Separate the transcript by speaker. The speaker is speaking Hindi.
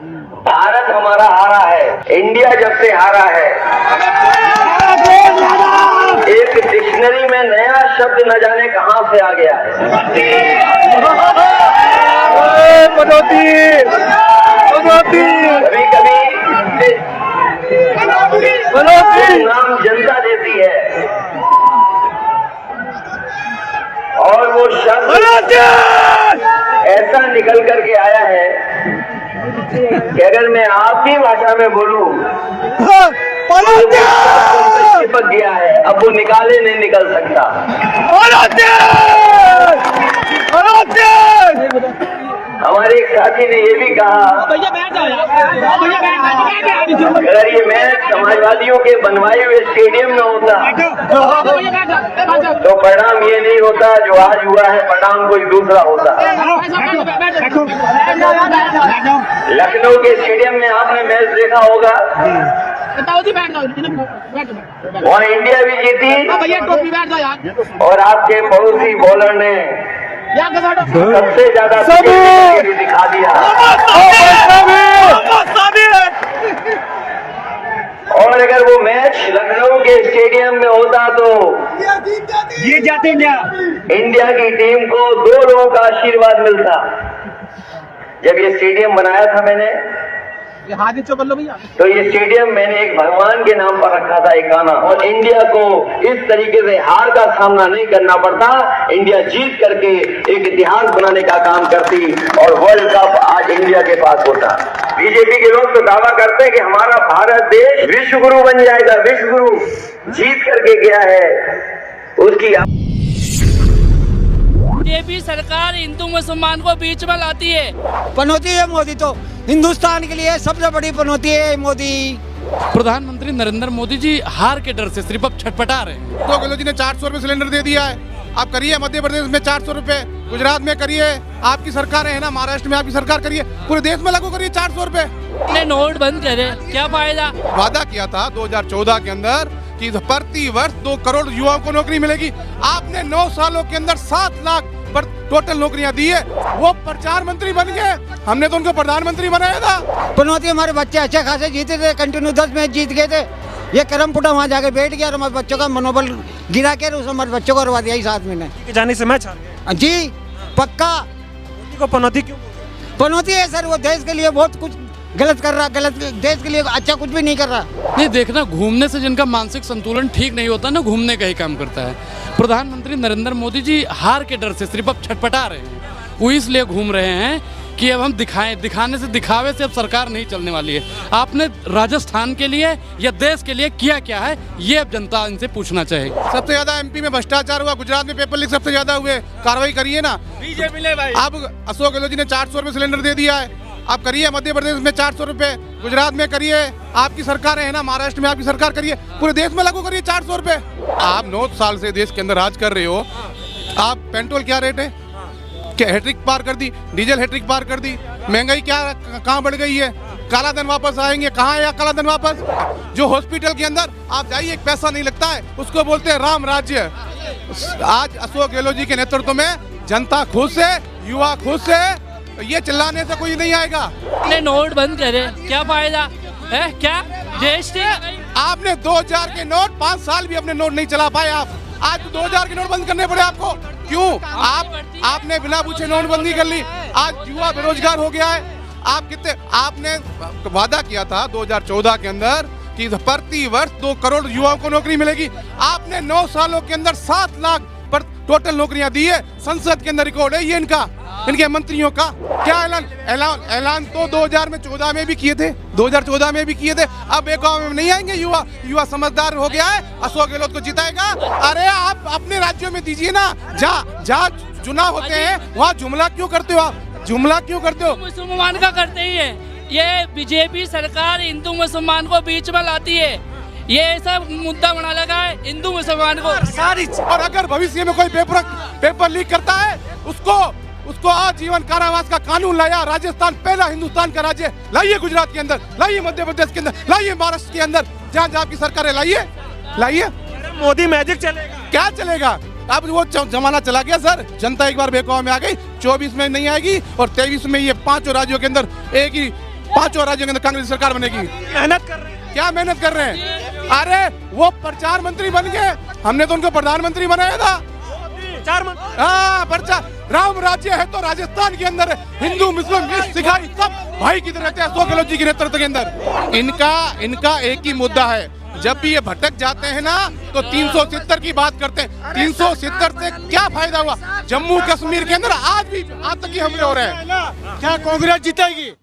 Speaker 1: भारत हमारा हारा है, इंडिया जब से हारा है, एक डिक्शनरी में नया शब्द न जाने कहां से आ गया है। कभी कभी नाम जनता देती है और वो शब्द ऐसा निकल करके आया है कि अगर मैं आपकी भाषा में बोलूं चिपक गया है, अब वो निकाले नहीं निकल सकता। हमारे एक साथी ने ये भी कहा, अगर ये मैच समाजवादियों के बनवाए हुए स्टेडियम में होता तो परिणाम ये नहीं होता जो आज हुआ है, परिणाम कोई दूसरा होता। लखनऊ के स्टेडियम में आपने मैच देखा होगा, वहाँ इंडिया भी जीती और आपके पड़ोसी बॉलर ने सबसे ज्यादा दिखा दिया। और अगर वो मैच लखनऊ के स्टेडियम में होता तो ये जाते इंडिया की टीम को 2 लोगों का आशीर्वाद मिलता। जब ये स्टेडियम बनाया था मैंने, तो ये स्टेडियम मैंने एक भगवान के नाम पर रखा था, एक गाना, और इंडिया को इस तरीके से हार का सामना नहीं करना पड़ता। इंडिया जीत करके एक इतिहास बनाने का काम करती और वर्ल्ड कप आज इंडिया के पास होता। बीजेपी के लोग तो दावा करते हैं कि हमारा भारत देश विश्व गुरु बन जाएगा, विश्व गुरु जीत करके गया है उसकी।
Speaker 2: बीजेपी सरकार हिंदू मुसलमान को बीच में लाती है।
Speaker 3: पनौती है मोदी, तो हिंदुस्तान के लिए सबसे बड़ी पनौती है मोदी।
Speaker 4: प्रधानमंत्री नरेंद्र मोदी जी हार के डर से सिर्फ अब छटपटा रहे हैं।
Speaker 5: तो गहलोत जी ने 400 रुपए सिलेंडर दे दिया है, आप करिए। मध्य प्रदेश में 400 रुपए, गुजरात में करिए, आपकी सरकार है ना, महाराष्ट्र में आपकी सरकार करिए, पूरे देश में लागू करिए 400 रुपए।
Speaker 2: नोट बंद करे, क्या फायदा?
Speaker 5: वादा किया था 2014 के अंदर कि प्रति वर्ष 2 करोड़ युवाओं को नौकरी मिलेगी। आपने 9 सालों के अंदर 7 लाख पर टोटल नौकरियां दी है। वो प्रचार मंत्री बन गए, हमने तो उनको प्रधानमंत्री बनाया था।
Speaker 3: पनौती हमारे बच्चे अच्छे खासे जीते थे, कंटिन्यू 10 मैच जीत गए थे। ये करम पुटा वहाँ जाके बैठ गया और हमारे बच्चों का मनोबल गिरा के उस हमारे बच्चों को हरवा दिया इस आदमी ने।
Speaker 6: जाने से मैच हार गया
Speaker 3: जी, पक्का।
Speaker 6: को पनौती क्यों?
Speaker 3: पनौती है सर, वो देश के लिए बहुत कुछ गलत कर रहा, गलत देश के लिए अच्छा कुछ भी नहीं कर रहा।
Speaker 4: नहीं, देखना, घूमने से जिनका मानसिक संतुलन ठीक नहीं होता ना, घूमने का ही काम करता है। प्रधानमंत्री नरेंद्र मोदी जी हार के डर से सिर्फ अब छटपटा रहे हैं। वो इसलिए घूम रहे हैं कि अब हम दिखाने से, दिखावे से अब सरकार नहीं चलने वाली है। आपने राजस्थान के लिए या देश के लिए किया क्या है, ये अब जनता इनसे पूछना चाहेगी।
Speaker 5: सबसे ज्यादा एमपी में भ्रष्टाचार हुआ, गुजरात में पेपर लीक सबसे ज्यादा हुए, कार्रवाई करिए ना।
Speaker 6: बीजेपी ने भाई,
Speaker 5: अब अशोक गहलोत जी ने 400 रुपए सिलेंडर दे दिया है, आप करिए। मध्य प्रदेश में 400 रुपए, गुजरात में करिए, आपकी सरकार है ना, महाराष्ट्र में आपकी सरकार करिए, पूरे देश में लागू करिए 400 रुपए। आप 9 साल से देश के अंदर राज कर रहे हो। आप पेट्रोल क्या रेट है, क्या हैट्रिक पार कर दी, डीजल हैट्रिक पार कर दी, महंगाई क्या कहाँ बढ़ गई है, काला धन वापस आएंगे, कहाँ है काला धन वापस? जो हॉस्पिटल के अंदर आप जाइए, एक पैसा नहीं लगता है, उसको बोलते हैं राम राज्य। आज अशोक गहलोत जी के नेतृत्व में जनता खुश है, युवा खुश है, ये चिल्लाने से कोई नहीं आएगा।
Speaker 2: नोट बंद करे, क्या फायदा है? क्या जीएसटी?
Speaker 5: आपने 2000 के नोट 5 साल भी अपने नोट नहीं चला पाए। आप आज 2000 के नोट बंद करने पड़े आपको, क्यों? आपने बिना पूछे नोटबंदी कर ली, आज युवा बेरोजगार हो गया है। आपने वादा किया था 2014 के अंदर कि प्रति वर्ष 2 करोड़ युवाओं को नौकरी मिलेगी। आपने 9 सालों के अंदर 7 लाख पर टोटल नौकरियां दी है। संसद के अंदर रिकॉर्ड है ये इनके मंत्रियों का। क्या ऐलान तो 2014 में भी किए थे, 2014 में भी किए थे। अब एक गाँव में नहीं आएंगे युवा समझदार हो गया है, अशोक गहलोत को जिताएगा। अरे आप अपने राज्यों में दीजिए ना, जहाँ चुनाव होते हैं वहाँ जुमला क्यों करते हो? आप जुमला क्यों करते हो?
Speaker 2: मुसलमान का करते ही है। ये बीजेपी सरकार हिंदू मुसलमान को बीच में लाती है, ये ऐसा मुद्दा बना लगा है हिंदू मुसलमान को सारी।
Speaker 5: और अगर भविष्य में कोई पेपर लीक करता है, उसको आजीवन कारावास का कानून लाया। राजस्थान पहला हिंदुस्तान का राज्य, लाइए गुजरात के अंदर, लाइए मध्य प्रदेश के अंदर, लाइए महाराष्ट्र के अंदर, जहाँ जहाँ की सरकार है लाइए।
Speaker 6: मोदी मैजिक चलेगा?
Speaker 5: क्या चलेगा? अब वो जमाना चला गया सर। जनता एक बार बेखौफ में आ गई, 24 में नहीं आएगी और 23 में ये 5 राज्यों के अंदर एक ही 5 राज्यों के अंदर कांग्रेस सरकार बनेगी।
Speaker 6: मेहनत कर रहे हैं।
Speaker 5: क्या मेहनत कर रहे हैं? अरे वो प्रचार मंत्री बन गए, हमने तो उनको प्रधानमंत्री बनाया था। हाँ, प्रचार राम राज्य है तो राजस्थान के अंदर हिंदू मुस्लिम सिखाई सब भाई की तरह रहते हैं अशोक गहलोत जी के नेतृत्व के अंदर। इनका एक ही मुद्दा है, जब भी ये भटक जाते हैं ना तो 370 की बात करते हैं। 370 से क्या फायदा हुआ? जम्मू कश्मीर के अंदर आज तक ही हमले हो रहे हैं।
Speaker 3: क्या कांग्रेस जीतेगी?